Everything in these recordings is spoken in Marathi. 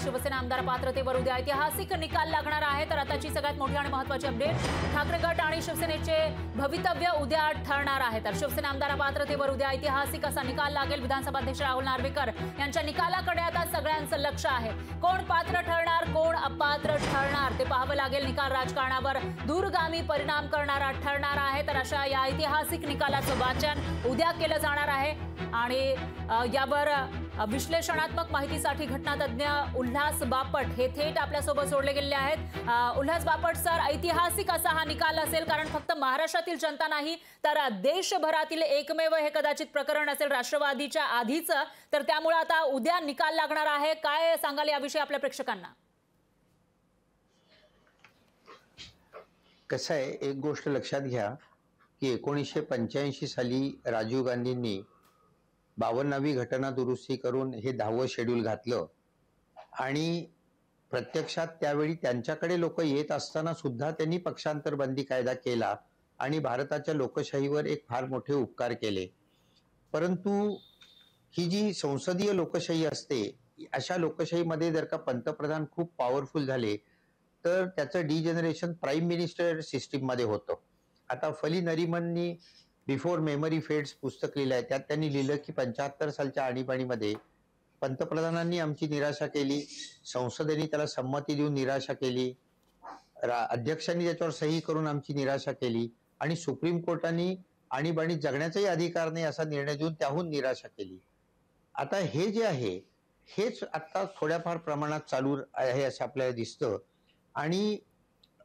शिवसेना आमदार पात्रतेवर उद्या ऐतिहासिक निकाल लागणार आहे। तर आताची सगळ्यात मोठी आणि महत्त्वाची अपडेट, ठाकरे गट आणि शिवसेनेचे भवितव्य उद्या ठरणार आहे। तर शिवसेना आमदार पात्रतेवर उद्या ऐतिहासिक असा निकाल लागेल। विधानसभा अध्यक्ष राहुल नार्वेकर यांच्या निकालाकडे आता सगळ्यांचं लक्ष आहे। कोण पात्र ठरणार, कोण अपात्र ठरणार ते पाहावं लागेल। निकाल राजकारणावर दूरगामी परिणाम करणारा ठरणार आहे। तर अशा या ऐतिहासिक निकालाचं वाचन उद्या केलं जाणार आहे आणि यावर विश्लेषणात्मक माहितीसाठी घटनातज्ञ उल्हास बापट हे थेट आपल्यासोबत जोडले गेलेले आहेत। उल्हास बापट सर, ऐतिहासिक असा हा निकाल असेल, कारण फक्त महाराष्ट्रातील जनता नाही तर देशभरातील एकमेव हे कदाचित प्रकरण असेल राष्ट्रवादीच्या आधीचं। तर त्यामुळे आता उद्या निकाल लागणार आहे। काय सांगाल याविषयी आपल्या प्रेक्षकांना? कसं आहे, एक गोष्ट लक्षात घ्या की 1985 साली राजीव गांधींनी 52वी घटना दुरुस्ती करून हे 10वं शेड्यूल घातलं आणि प्रत्यक्षात त्यावेळी त्यांच्याकडे लोक येत असताना सुद्धा त्यांनी पक्षांतर बंदी कायदा केला आणि भारताच्या लोकशाहीवर एक फार मोठे उपकार केले। परंतु ही जी संसदीय लोकशाही असते, अशा लोकशाहीमध्ये जर का पंतप्रधान खूप पॉवरफुल झाले तर त्याचं डिजेनरेशन प्राईम मिनिस्टर सिस्टीम मध्ये होतं। आता फली नरिमननी बिफोर मेमरी फेड्स पुस्तक लिहिलं आहे, त्यात त्यांनी लिहिलं की 75 सालच्या आणीबाणीमध्ये पंतप्रधानांनी आमची निराशा केली, संसदेने त्याला संमती देऊन निराशा केली, अध्यक्षांनी त्याच्यावर सही करून आमची निराशा केली आणि सुप्रीम कोर्टाने आणीबाणीत जगण्याचाही अधिकार नाही असा निर्णय देऊन त्याहून निराशा केली। आता हे जे आहे हेच आता थोड्याफार प्रमाणात चालू आहे असं आपल्याला दिसतं आणि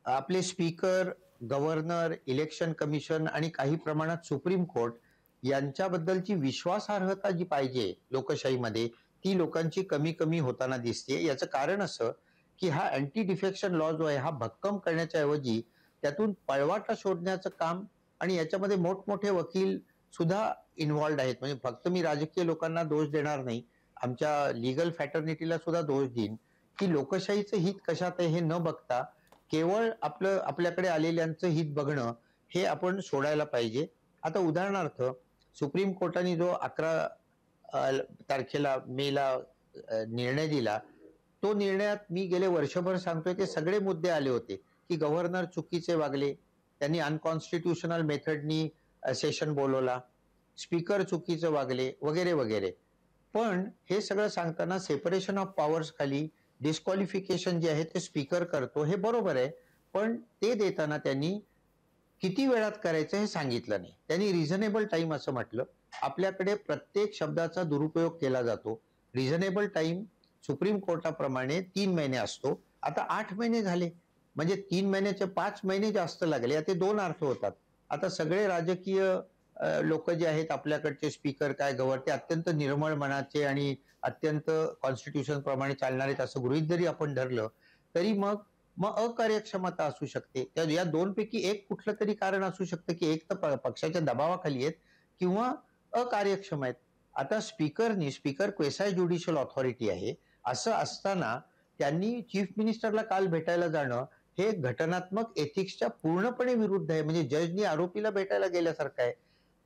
आपले स्पीकर, गव्हर्नर, इलेक्शन कमिशन आणि काही प्रमाणात सुप्रीम कोर्ट यांच्याबद्दलची विश्वासार्हता जी पाहिजे लोकशाहीमध्ये ती लोकांची कमी कमी होताना दिसते। याचं कारण असं की हा अँटी डिफेक्शन लॉ जो आहे हा भक्कम करण्याच्या ऐवजी त्यातून पळवाटा शोधण्याचं काम, आणि याच्यामध्ये मोठमोठे वकील सुद्धा इन्व्हॉल्ड आहेत। म्हणजे फक्त मी राजकीय लोकांना दोष देणार नाही, आमच्या लीगल फॅटर्निटीला सुद्धा दोष देईन की लोकशाहीचं हित कशात आहे हे न बघता केवळ आपल्याकडे आलेल्यांचं हित बघणं हे आपण सोडायला पाहिजे। आता उदाहरणार्थ सुप्रीम कोर्टाने जो 11 तारखेला मेला निर्णय दिला, तो निर्णयात मी गेले वर्षभर सांगतोय ते सगळे मुद्दे आले होते की गव्हर्नर चुकीचे वागले, त्यांनी अनकॉन्स्टिट्युशनल मेथडनी सेशन बोलवला, स्पीकर चुकीचे वागले वगैरे वगैरे। पण हे सगळं सांगताना सेपरेशन ऑफ पॉवर्स खाली डिस्क्वालिफिकेशन जे आहे ते स्पीकर करतो हे बरोबर आहे, पण ते देताना त्यांनी किती वेळात करायचं हे सांगितलं नाही। त्यांनी रिझनेबल टाइम असं म्हटलं। आपल्याकडे प्रत्येक शब्दाचा दुरुपयोग केला जातो। रिझनेबल टाइम सुप्रीम कोर्टाप्रमाणे 3 महिने असतो, आता 8 महिने झाले, म्हणजे 3 महिन्याचे 5 महिने जास्त लागले। याचे 2 अर्थ होतात। आता सगळे राजकीय लोक जे आहेत आपल्याकडचे स्पीकर काय गव्हर्नर ते अत्यंत निर्मळ मनाचे आणि अत्यंत कॉन्स्टिट्यूशन प्रमाणे चालणारे असं गृहीत जरी आपण धरलं तरी मग अकार्यक्षमता असू शकते। या दोनपैकी एक कुठलं तरी कारण असू शकतं की एक तर पक्षाच्या दबावाखाली आहेत किंवा अकार्यक्षम आहेत। आता स्पीकर क्वेसाय ज्युडिशियल ऑथॉरिटी आहे, असं असताना त्यांनी चीफ मिनिस्टरला काल भेटायला जाणं हे घटनात्मक एथिक्सच्या पूर्णपणे विरुद्ध आहे। म्हणजे जजनी आरोपीला भेटायला गेल्यासारखं आहे।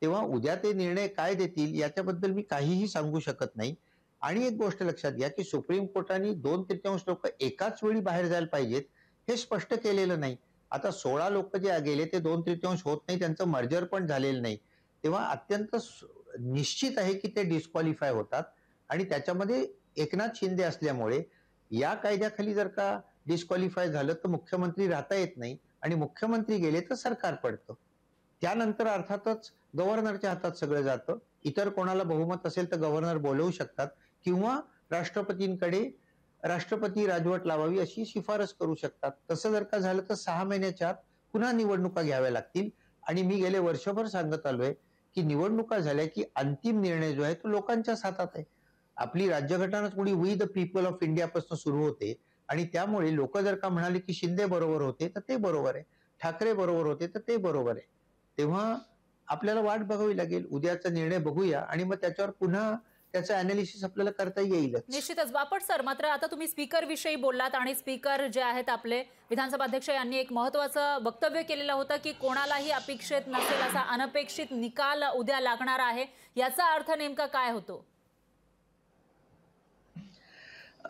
तेव्हा उद्या ते निर्णय काय देतील याच्याबद्दल मी काहीही सांगू शकत नाही। आणि एक गोष्ट लक्षात घ्या की सुप्रीम कोर्टाने 2/3 लोक एकाच वेळी बाहेर जायला पाहिजेत हे स्पष्ट केलेलं नाही। आता 16 लोक जे गेले ते 2/3 होत नाही, त्यांचं मर्जर पण झालेलं नाही। तेव्हा अत्यंत निश्चित आहे की ते डिस्क्वालिफाय होतात आणि त्याच्यामध्ये एकनाथ शिंदे असल्यामुळे या कायद्याखाली जर का डिस्क्वालिफाय झालं तर मुख्यमंत्री राहता येत नाही आणि मुख्यमंत्री गेले तर सरकार पडतं। त्यानंतर अर्थातच गव्हर्नरच्या हातात सगळं जातं। इतर कोणाला बहुमत असेल तर गव्हर्नर बोलवू शकतात किंवा राष्ट्रपतींकडे राष्ट्रपती राजवट लावावी अशी शिफारस करू शकतात। तसं जर का झालं तर 6 महिन्याच्या आत पुन्हा निवडणुका घ्याव्या लागतील। आणि मी गेले वर्षभर सांगत आलोय की निवडणुका झाल्या की अंतिम निर्णय जो आहे तो लोकांच्याच हातात आहे। आपली राज्यघटनाच मुळी we the people of India पासून सुरू होते आणि त्यामुळे लोक जर का म्हणाले की शिंदे बरोबर होते तर ते बरोबर आहे, ठाकरे बरोबर होते तर ते बरोबर आहे। तेव्हा आपल्याला वाट बघावी लागेल, उद्याचा निर्णय बघूया आणि मग त्याच्यावर पुन्हा त्याचं अनालिसिस आपल्याला करता येईल। निश्चितच बापट सर, मात्र आता तुम्ही स्पीकर विषयी बोललात आणि स्पीकर जे आहेत आपले विधानसभा अध्यक्ष यांनी एक महत्त्वाचं वक्तव्य केलेलं होतं की कोणालाही अपेक्षित नसेल असा अनपेक्षित निकाल उद्या लागणार आहे। याचा अर्थ नेमका काय होतो?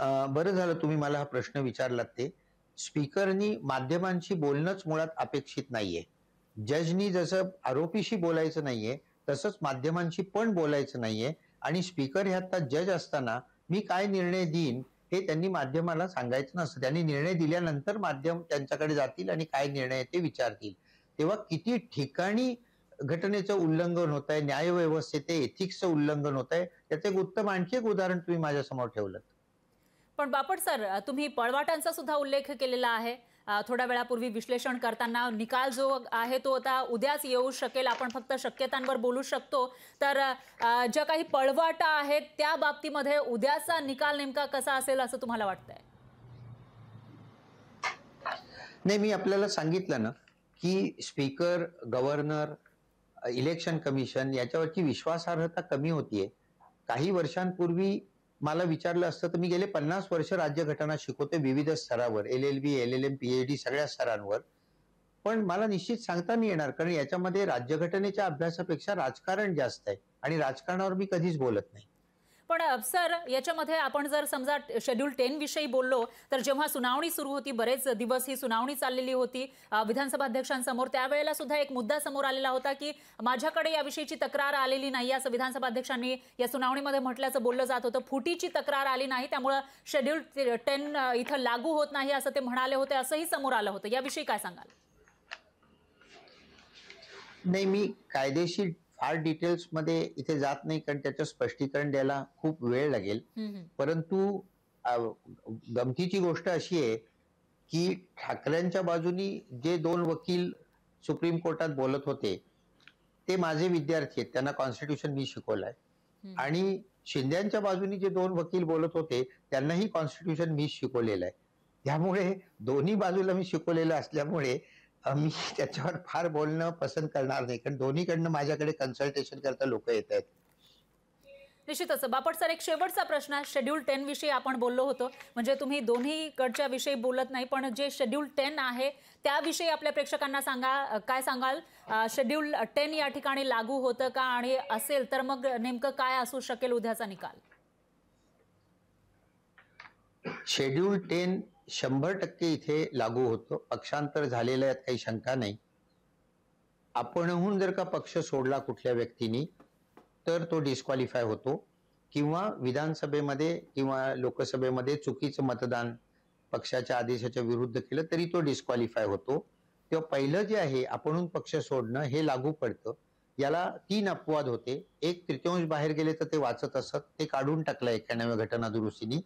बरं झालं तुम्ही मला हा प्रश्न विचारलात. ते स्पीकरनी माध्यमांशी बोलणंच मुळात अपेक्षित नाहीये. जजनी जसं आरोपीशी बोलायचं नाहीये तसंच माध्यमांशी पण बोलायचं नाहीये. आणि स्पीकर हे आता जज असताना मी काय निर्णय देईन हे त्यांनी माध्यमाला सांगायचं नसतं. त्यांनी निर्णय दिल्यानंतर माध्यम त्यांच्याकडे जातील आणि काय निर्णय आहे ते विचारतील. तेव्हा किती ठिकाणी घटनेचं उल्लंघन होत आहे, न्यायव्यवस्थेचे एथिक्सचं उल्लंघन होत आहे, त्याचं एक उत्तम आणखी एक उदाहरण तुम्ही माझ्यासमोर ठेवलं. पण बापट सर, तुम्ही पळवाटांचा सुद्धा उल्लेख केलेला आहे. थोड्या वेळापूर्वी विश्लेषण करताना निकाल जो आहे तो आता उद्याच येऊ शकेल, आपण फक्त शक्यतांवर बोलू शकतो. तर ज्या काही पळवाटा आहेत त्या बाबतीमध्ये उद्याचा निकाल नेमका कसा असेल असं तुम्हाला वाटतंय? नाही, मी आपल्याला सांगितलं ना की स्पीकर, गव्हर्नर, इलेक्शन कमिशन याच्यावरची विश्वासार्हता कमी होतीये. काही वर्षांपूर्वी मला विचारलं असतं तर मी गेले 50 वर्ष राज्यघटना शिकवते विविध स्तरावर, LLB, LLM, PhD सगळ्या स्तरांवर. पण मला निश्चित सांगता नाही येणार, कारण याच्यामध्ये राज्यघटनेच्या अभ्यासापेक्षा राजकारण जास्त आहे आणि राजकारणावर मी कधीच बोलत नाही. पण सर, याच्यामध्ये आपण जर समजा शेड्यूल 10 विषयी बोललो तर जेव्हा सुनावणी सुरू होती, बरेच दिवस ही सुनावणी चाललेली होती विधानसभा अध्यक्षांसमोर, त्यावेळेला सुद्धा एक मुद्दा समोर आलेला होता की माझ्याकडे याविषयीची तक्रार आलेली नाही असं विधानसभा अध्यक्षांनी या सुनावणीमध्ये म्हटल्याचं बोललं जात होतं. फुटीची तक्रार आली नाही, त्यामुळे शेड्यूल 10 इथं लागू होत नाही असं ते म्हणाले होते, असंही समोर आलं होतं. याविषयी काय सांगाल? नाही, मी कायदेशीर फार डिटेल्स मध्ये इथे जात नाही, कारण त्याचं स्पष्टीकरण द्यायला खूप वेळ लागेल. परंतु गमतीची गोष्ट अशी आहे की ठाकरेंच्या बाजूनी जे 2 वकील सुप्रीम कोर्टात बोलत होते ते माझे विद्यार्थी आहेत, त्यांना कॉन्स्टिट्यूशन मी शिकवलंय. आणि शिंदेच्या बाजूनी जे 2 वकील बोलत होते त्यांनाही कॉन्स्टिट्यूशन मी शिकवलेलं आहे. त्यामुळे दोन्ही बाजूला मी शिकवलेलं असल्यामुळे मी त्याच्यावर फार बोलणं पसंत करणार नाही, कारण दोन्हीकडनं माझ्याकडे कन्सल्टेशन करता लोक येत आहेत. निश्चितच. बापट सर, एक शेवटचा प्रश्न. शेड्यूल 10 विषयी आपण बोललो होतो, म्हणजे तुम्ही दोन्हीकडच्या विषयी बोलत नाही, पण जे शेड्यूल 10 आहे त्याविषयी आपल्या प्रेक्षकांना सांगा, काय सांगाल? शेड्यूल 10 या ठिकाणी लागू होतं का, आणि असेल तर मग नेमकं काय असू शकेल उद्याचा निकाल? शेड्यूल 10 100% इथे लागू होतं. पक्षांतर झालेलं यात काही शंका नाही. आपणहून जर का पक्ष सोडला कुठल्या व्यक्तीने तर तो डिस्क्वालिफाय होतो, किंवा विधानसभेमध्ये किंवा लोकसभेमध्ये चुकीचं मतदान पक्षाच्या आदेशाच्या विरुद्ध केलं तरी तो डिस्क्वालिफाय होतो. तेव्हा पहिलं जे आहे आपणहून पक्ष सोडणं हे लागू पडतं. याला 3 अपवाद होते. 1/3 बाहेर गेले तर ते वाचत असत, ते काढून टाकलं 91व्या घटना दुरुस्तीनी.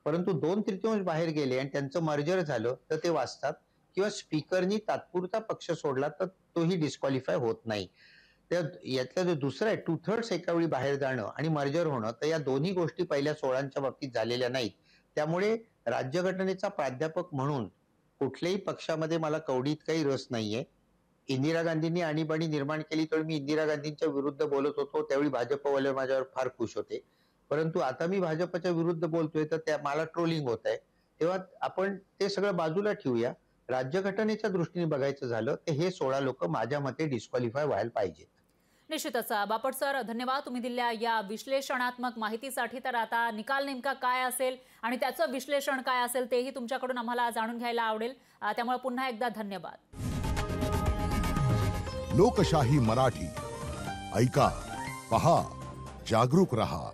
परंतु 2/3 बाहेर गेले आणि त्यांचं मर्जर झालं तर ते वाचतात, किंवा स्पीकरनी तात्पुरता पक्ष सोडला तर तोही डिस्क्वालिफाय होत नाही. तर यातला जो दुसरा आहे 2/3 एका वेळी बाहेर जाणं आणि मर्जर होणं, तर या दोन्ही गोष्टी पहिल्या 16च्या बाबतीत झालेल्या नाहीत. त्यामुळे राज्यघटनेचा प्राध्यापक म्हणून कुठल्याही पक्षामध्ये मला कवडीत काही रस नाहीये. इंदिरा गांधींनी आणीबाणी निर्माण केली तर मी इंदिरा गांधींच्या विरुद्ध बोलत होतो, त्यावेळी भाजपवाले माझ्यावर फार खुश होते. परंतु आता मी भाजपच्या विरुद्ध बोलतोय तर त्या मला ट्रोलिंग होत आहे. तेव्हा आपण ते सगळं बाजूला ठेवूया. राज्यघटनेच्या दृष्टीने बघायचं झालं तर हे 16 लोक माझ्या मते डिस्क्वालिफाय व्हायला पाहिजेत. निश्चितच. बापट सर, धन्यवाद तुम्ही दिलेल्या या विश्लेषणात्मक माहितीसाठी. तर आता निकाल नेमका काय असेल आणि त्याचं विश्लेषण काय असेल तेही तुमच्याकडून आम्हाला जाणून घ्यायला आवडेल. त्यामुळे पुन्हा एकदा धन्यवाद. लोकशाही मराठी ऐका, पहा, जागरूक रहा.